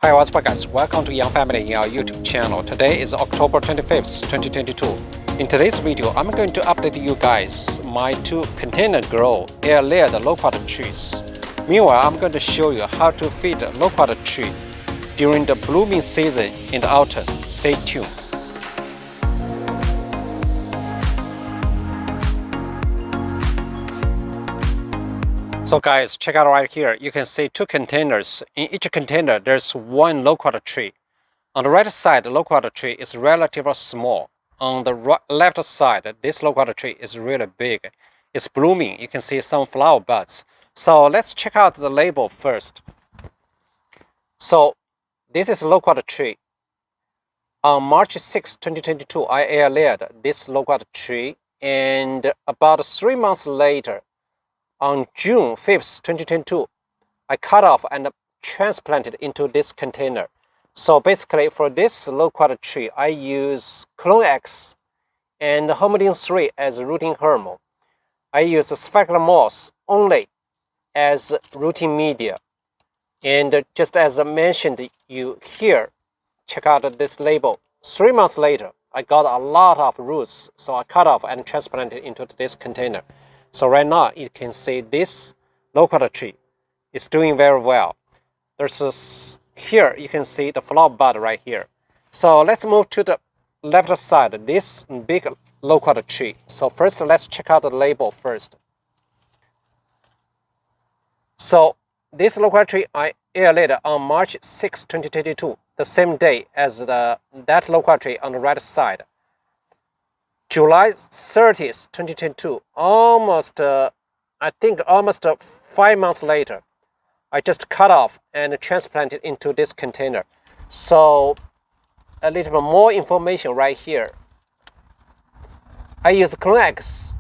Hi, what's up guys? Welcome to Young Family in our YouTube channel. Today is October 25th, 2022. In today's video, I'm going to update you guys my two container grow air layered loquat trees. Meanwhile, I'm going to show you how to feed loquat tree during the blooming season in the autumn. Stay tuned. So guys, check out right here. You can see two containers. In each container, there's one loquat tree. On the right side, the loquat tree is relatively small. On the left side, this loquat tree is really big. It's blooming. You can see some flower buds. So let's check out the label first. So this is loquat tree. On March 6, 2022, I air layered this loquat tree, and about 3 months later, on June 5th, 2022, I cut off and transplanted into this container. So basically for this loquat tree, I use Clone X and Homedin 3 as rooting hormone. I use sphagnum moss only as rooting media. And just as I mentioned you here, check out this label. 3 months later, I got a lot of roots, so I cut off and transplanted into this container. So right now, you can see this loquat tree is doing very well. Here, you can see the flower bud right here. So let's move to the left side, this big loquat tree. So first, let's check out the label first. So this loquat tree I air layered on March 6, 2022, the same day as that loquat tree on the right side. July 30th, 2022, almost 5 months later, I just cut off and transplanted into this container. So a little bit more information right here. I use Clone X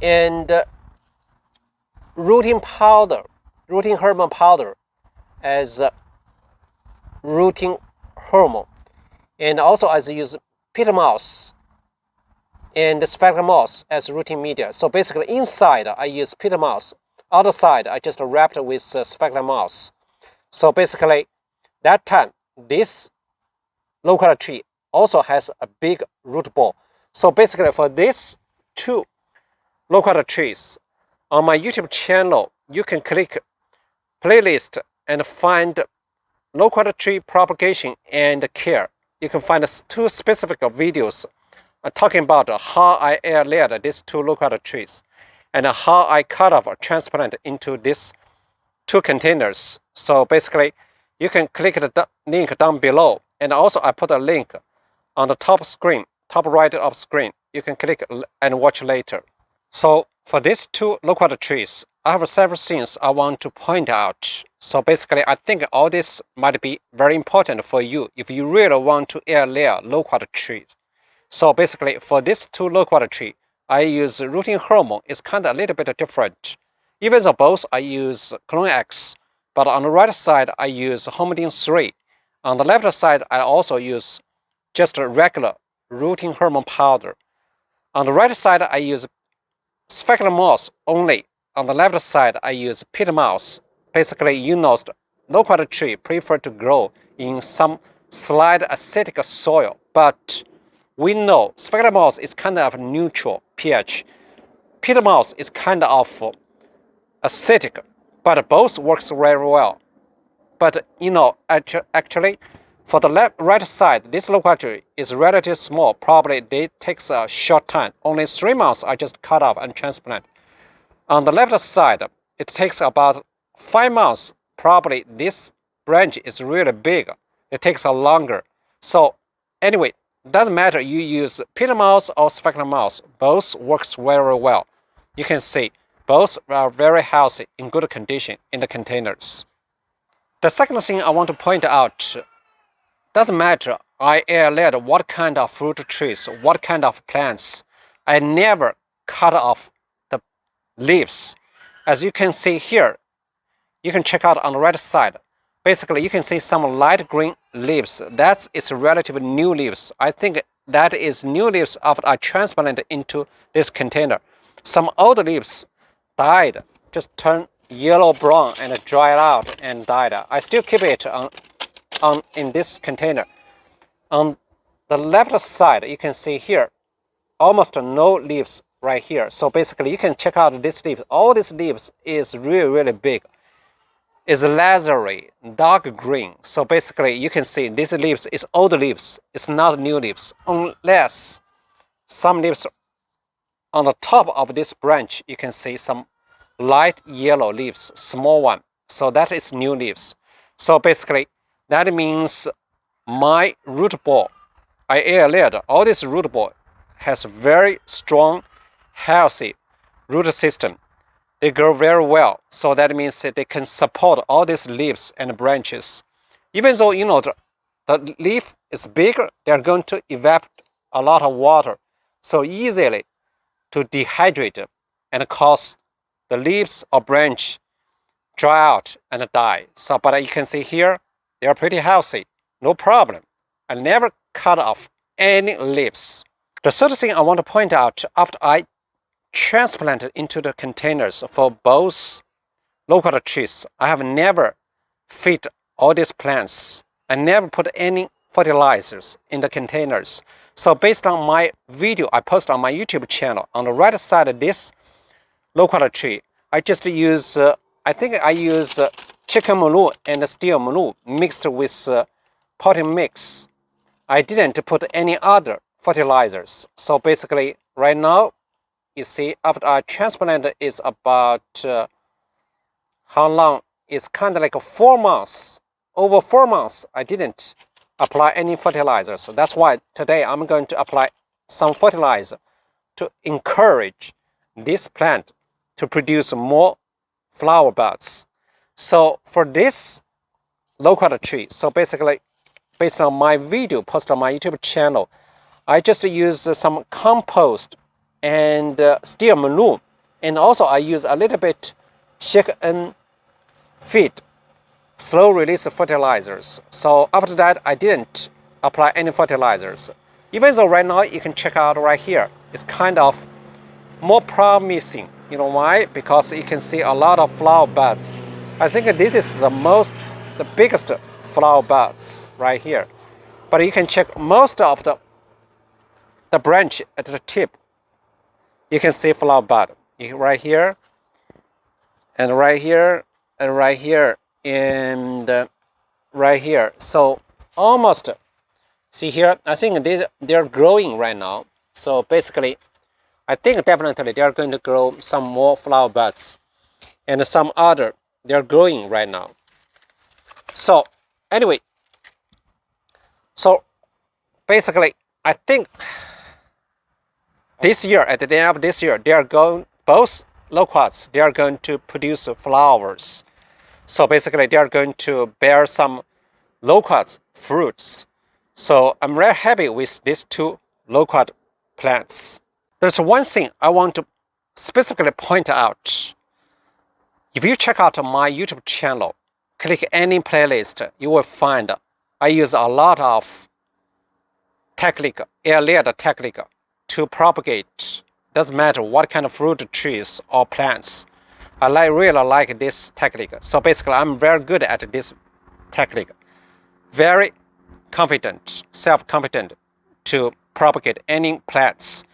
and rooting hormone powder as rooting hormone. And also I use peat moss and sphagnum moss as rooting media. So basically inside I use peat moss, outside I just wrapped with sphagnum moss. So basically that time this loquat tree also has a big root ball. So basically for these two loquat trees on my YouTube channel, you can click playlist and find loquat tree propagation and care. You can find two specific videos talking about how I air layered these two loquat trees and how I cut off or transplant into these two containers. So basically, you can click the link down below, and also I put a link on the top right of screen. You can click and watch later. So for these two loquat trees, I have several things I want to point out. So basically, I think all this might be very important for you if you really want to air layer loquat trees. So basically, for this two loquat tree, I use rooting hormone. It's kind of a little bit different. Even though both I use Clone X, but on the right side, I use Homedin 3. On the left side, I also use just a regular rooting hormone powder. On the right side, I use sphagnum moss only. On the left side, I use peat moss. Basically, you know, loquat tree prefer to grow in some slight acidic soil, but we know sphagnum moss is kind of neutral pH. Peat moss is kind of acidic, but both works very well. But you know, actually, for the right side, this loquat tree is relatively small. Probably it takes a short time. Only 3 months I just cut off and transplant. On the left side, it takes about 5 months. Probably this branch is really big. It takes a longer. So anyway, doesn't matter you use peat moss or sphagnum moss, both works very well. You can see both are very healthy, in good condition in the containers. The second thing I want to point out, doesn't matter I air layered what kind of fruit trees, what kind of plants, I never cut off the leaves. As you can see here, you can check out on the right side. Basically, you can see some light green leaves. That is relatively new leaves. I think that is new leaves after I transplanted into this container. Some old leaves died, just turned yellow-brown and dried out and died. I still keep it on in this container. On the left side, you can see here, almost no leaves right here. So basically, you can check out this leaf. All these leaves is really, really big. It's leathery, dark green. So basically, you can see these leaves is old leaves. It's not new leaves, unless some leaves on the top of this branch, you can see some light yellow leaves, small one. So that is new leaves. So basically, that means my root ball, I air-layered all this root ball has very strong, healthy root system. They grow very well. So that means that they can support all these leaves and branches. Even though, the leaf is bigger, they're going to evaporate a lot of water so easily to dehydrate and cause the leaves or branch dry out and die. So, but you can see here, they are pretty healthy, no problem. I never cut off any leaves. The third thing I want to point out, after I transplanted into the containers for both loquat trees, I have never fed all these plants. I never put any fertilizers in the containers. So based on my video I post on my YouTube channel, on the right side of this loquat tree, I just use, I think I use chicken manure and steel manure mixed with potting mix. I didn't put any other fertilizers. So basically, right now, you see, after I transplanted, it's about how long? It's kind of like 4 months. Over 4 months, I didn't apply any fertilizer. So that's why today I'm going to apply some fertilizer to encourage this plant to produce more flower buds. So for this loquat tree, so basically, based on my video posted on my YouTube channel, I just use some compost and steel manure, and also I use a little bit shake and feed, slow release fertilizers. So after that, I didn't apply any fertilizers. Even though right now you can check out right here, it's kind of more promising. You know why? Because you can see a lot of flower buds. I think this is the biggest flower buds right here. But you can check most of the branch at the tip. You can see flower bud right here, and right here, and right here, and right here. So almost, see here, I think they're growing right now. So basically, I think definitely they're going to grow some more flower buds, and some other, they're growing right now. So anyway, so basically, I think this year, at the end of this year, they are going, both loquats, they are going to produce flowers. So basically, they are going to bear some loquat fruits. So I'm very happy with these two loquat plants. There's one thing I want to specifically point out. If you check out my YouTube channel, click any playlist, you will find I use a lot of technique, air-layered technique to propagate. Doesn't matter what kind of fruit trees or plants. I really like this technique. So basically, I'm very good at this technique. Very confident, self-confident to propagate any plants.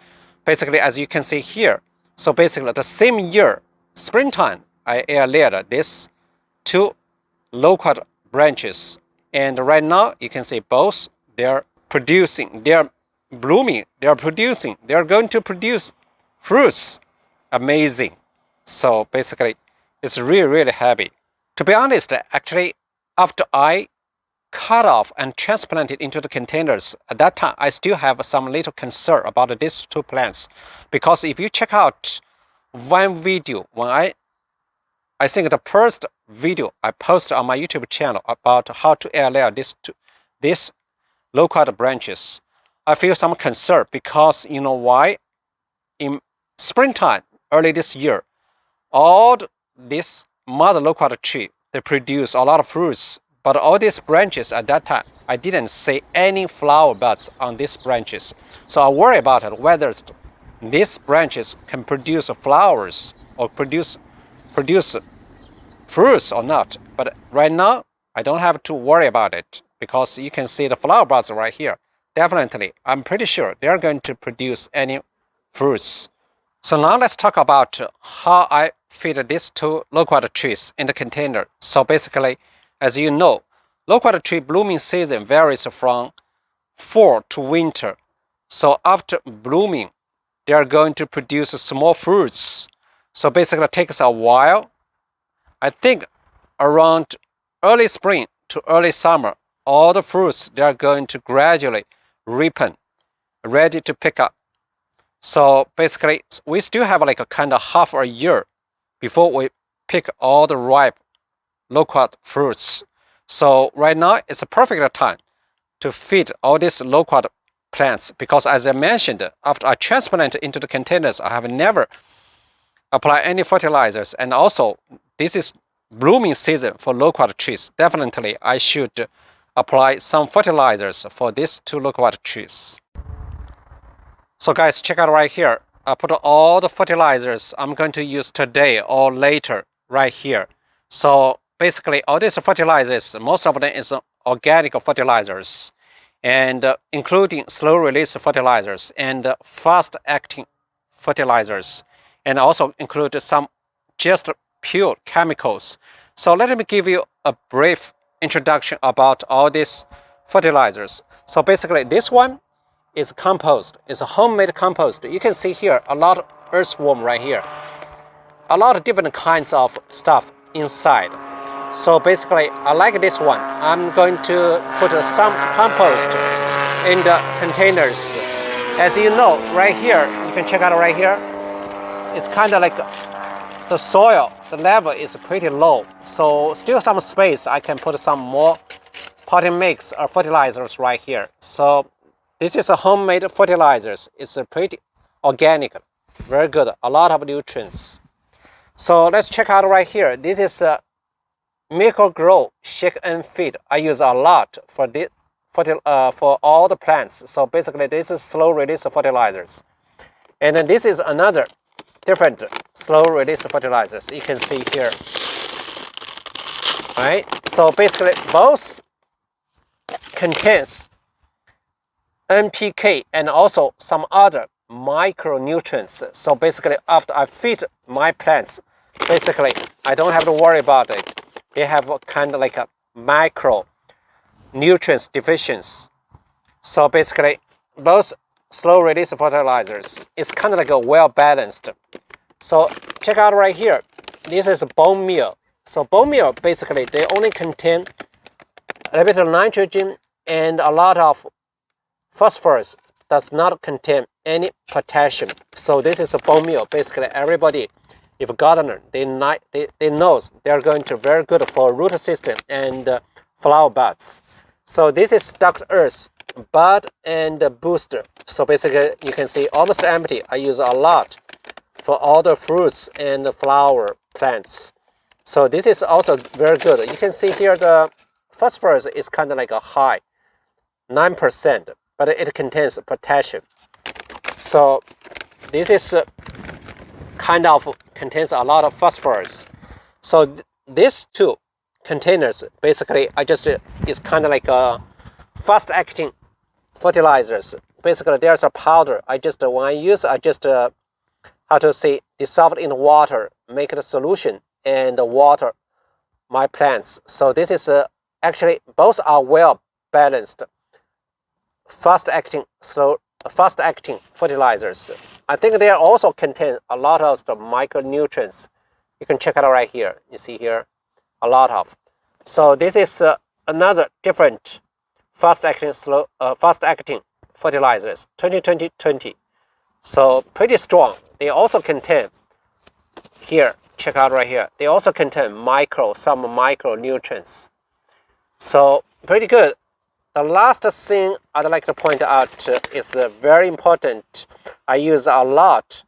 Basically, as you can see here, so basically the same year, springtime, I air-layered this two loquat branches. And right now, you can see both, they're producing, they're blooming, they're producing, they're going to produce fruits. Amazing. So basically, it's really, really happy. To be honest, actually, after I cut off and transplanted into the containers, at that time, I still have some little concern about these two plants. Because if you check out one video, when I think the first video I posted on my YouTube channel about how to air-layer these loquat branches, I feel some concern because you know why? In springtime, early this year, all this mother loquat tree, they produce a lot of fruits, but all these branches at that time, I didn't see any flower buds on these branches. So I worry about it, whether these branches can produce flowers or produce fruits or not. But right now, I don't have to worry about it because you can see the flower buds right here. Definitely, I'm pretty sure they're going to produce any fruits. So now let's talk about how I feed these two loquat trees in the container. So basically, as you know, loquat tree blooming season varies from fall to winter. So after blooming, they are going to produce small fruits. So basically, it takes a while. I think around early spring to early summer, all the fruits, they are going to gradually ripen, ready to pick up. So basically, we still have like a kind of half a year before we pick all the ripe loquat fruits. So right now, it's a perfect time to feed all these loquat plants, because as I mentioned, after I transplant into the containers, I have never applied any fertilizers, and also this is blooming season for loquat trees. Definitely I should apply some fertilizers for these two loquat trees. So guys, check out right here. I put all the fertilizers I'm going to use today or later right here. So basically all these fertilizers, most of them is organic fertilizers, and including slow release fertilizers and fast acting fertilizers, and also include some just pure chemicals. So let me give you a brief introduction about all these fertilizers. So basically this one is compost. It's a homemade compost. You can see here a lot of earthworm right here. A lot of different kinds of stuff inside. So basically, I like this one. I'm going to put some compost in the containers. As you know, right here, you can check out right here. It's kind of like the soil, the level is pretty low. So still some space, I can put some more potting mix or fertilizers right here. So this is a homemade fertilizers. It's a pretty organic, very good, a lot of nutrients. So let's check out right here. This is a micro-grow shake and feed. I use a lot for this for all the plants. So basically this is slow release fertilizers. And then this is another different slow release fertilizers. You can see here. All right. So basically both contains NPK and also some other micronutrients. So basically after I feed my plants, basically I don't have to worry about it. They have a kind of like a micro nutrients deficiency. So basically both slow release fertilizers is kind of like a well balanced. So check out right here. This is bone meal. So bone meal basically they only contain a little bit of nitrogen and a lot of phosphorus, does not contain any potassium. So this is a bone meal. Basically everybody, if a gardener, they knows they're going to very good for root system and flower buds. So this is stocked earth, bud and booster. So basically you can see almost empty. I use a lot for all the fruits and the flower plants. So this is also very good. You can see here the phosphorus is kind of like a high, 9%, but it contains potassium. So this is kind of contains a lot of phosphorus. So these two containers, basically I just is kind of like a fast acting fertilizers. Basically there's a powder. I just when I use, I just how to say, dissolve it in water, make it a solution and water my plants. So this is actually both are well balanced fast acting fertilizers. I think they also contain a lot of the micronutrients. You can check it out right here. You see here a lot of. So this is another different fast acting fertilizers 2020. So pretty strong. They also contain here, check out right here. They also contain some micronutrients. So pretty good. The last thing I'd like to point out is very important. I use a lot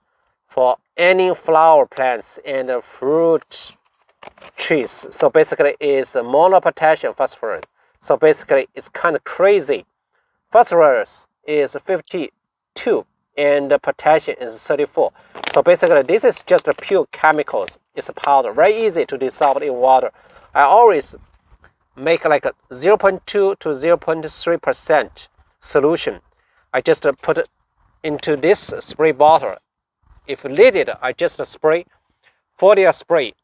for any flower plants and fruit trees. So basically it's monopotassium phosphorus. So basically it's kind of crazy. Phosphorus is 52 and the potassium is 34. So basically this is just a pure chemicals. It's a powder, very easy to dissolve in water. I always make like a 0.2 to 0.3% solution. I just put it into this spray bottle. If needed, I just spray foliar spray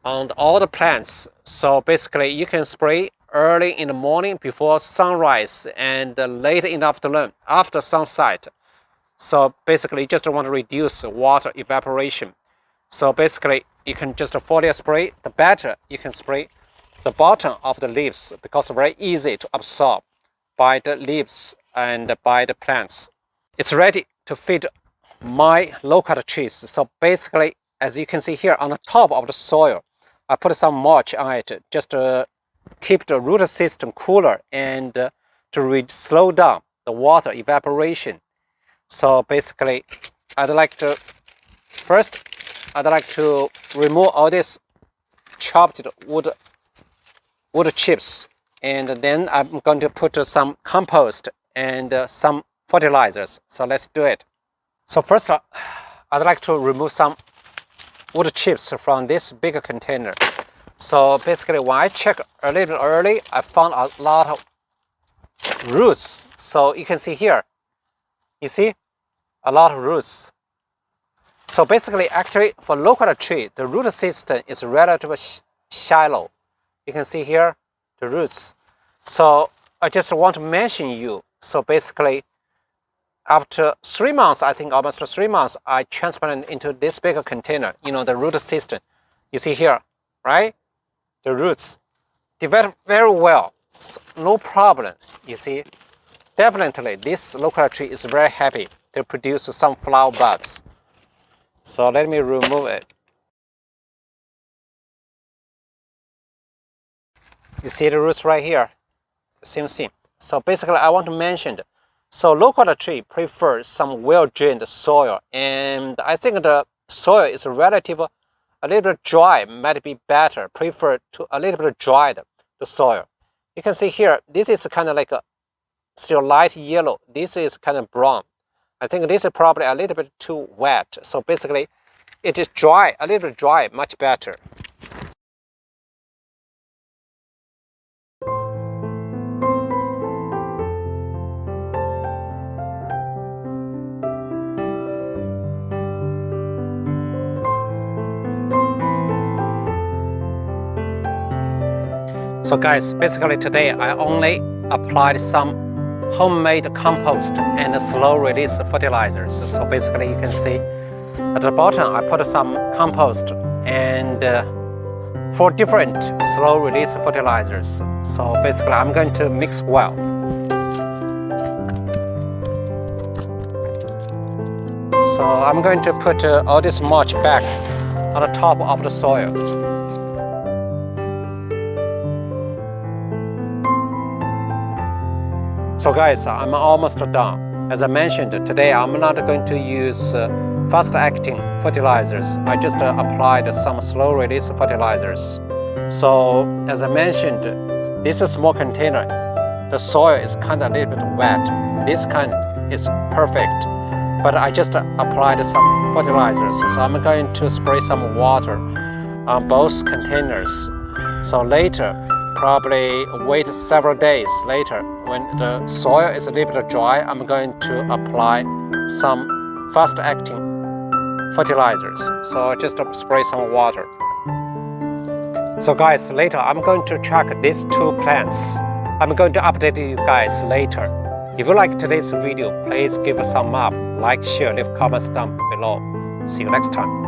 on all the plants. So basically you can spray early in the morning before sunrise and late in the afternoon after sunset. So basically you just want to reduce water evaporation. So basically you can just foliar spray. The better you can spray the bottom of the leaves, because it's very easy to absorb by the leaves and by the plants. It's ready to feed my loquat trees. So basically, as you can see here on the top of the soil, I put some mulch on it just to keep the root system cooler and to slow down the water evaporation. So basically, I'd like to remove all this chopped wood chips, and then I'm going to put some compost and some fertilizers. So let's do it. So first, I'd like to remove some wood chips from this bigger container. So basically, when I checked a little early, I found a lot of roots. So you can see here, you see a lot of roots. So basically, actually, for loquat tree, the root system is relatively shallow. You can see here the roots. So I just want to mention you. So basically, after 3 months, I think almost 3 months, I transplanted into this bigger container, the root system. You see here, right? The roots develop very well, so no problem, you see. Definitely, this loquat tree is very happy to produce some flower buds. So let me remove it. You see the roots right here, same thing. So basically, I want to mention, so loquat tree prefers some well-drained soil, and I think the soil is relatively a little bit dry, might be better, prefer to a little bit dried the soil. You can see here, this is kind of like a still light yellow. This is kind of brown. I think this is probably a little bit too wet. So basically, it is dry, a little bit dry, much better. So guys, basically today I only applied some homemade compost and slow release fertilizers. So basically you can see at the bottom I put some compost and 4 different slow release fertilizers. So basically I'm going to mix well. So I'm going to put all this mulch back on the top of the soil. So guys, I'm almost done. As I mentioned, today I'm not going to use fast-acting fertilizers. I just applied some slow-release fertilizers. So as I mentioned, this is a small container. The soil is kind of a little bit wet. This kind is perfect. But I just applied some fertilizers. So I'm going to spray some water on both containers. So later, probably wait several days later, when the soil is a little bit dry, I'm going to apply some fast-acting fertilizers. So just spray some water. So guys, later I'm going to track these 2 plants. I'm going to update you guys later. If you like today's video, please give a thumb up, like, share, leave comments down below. See you next time.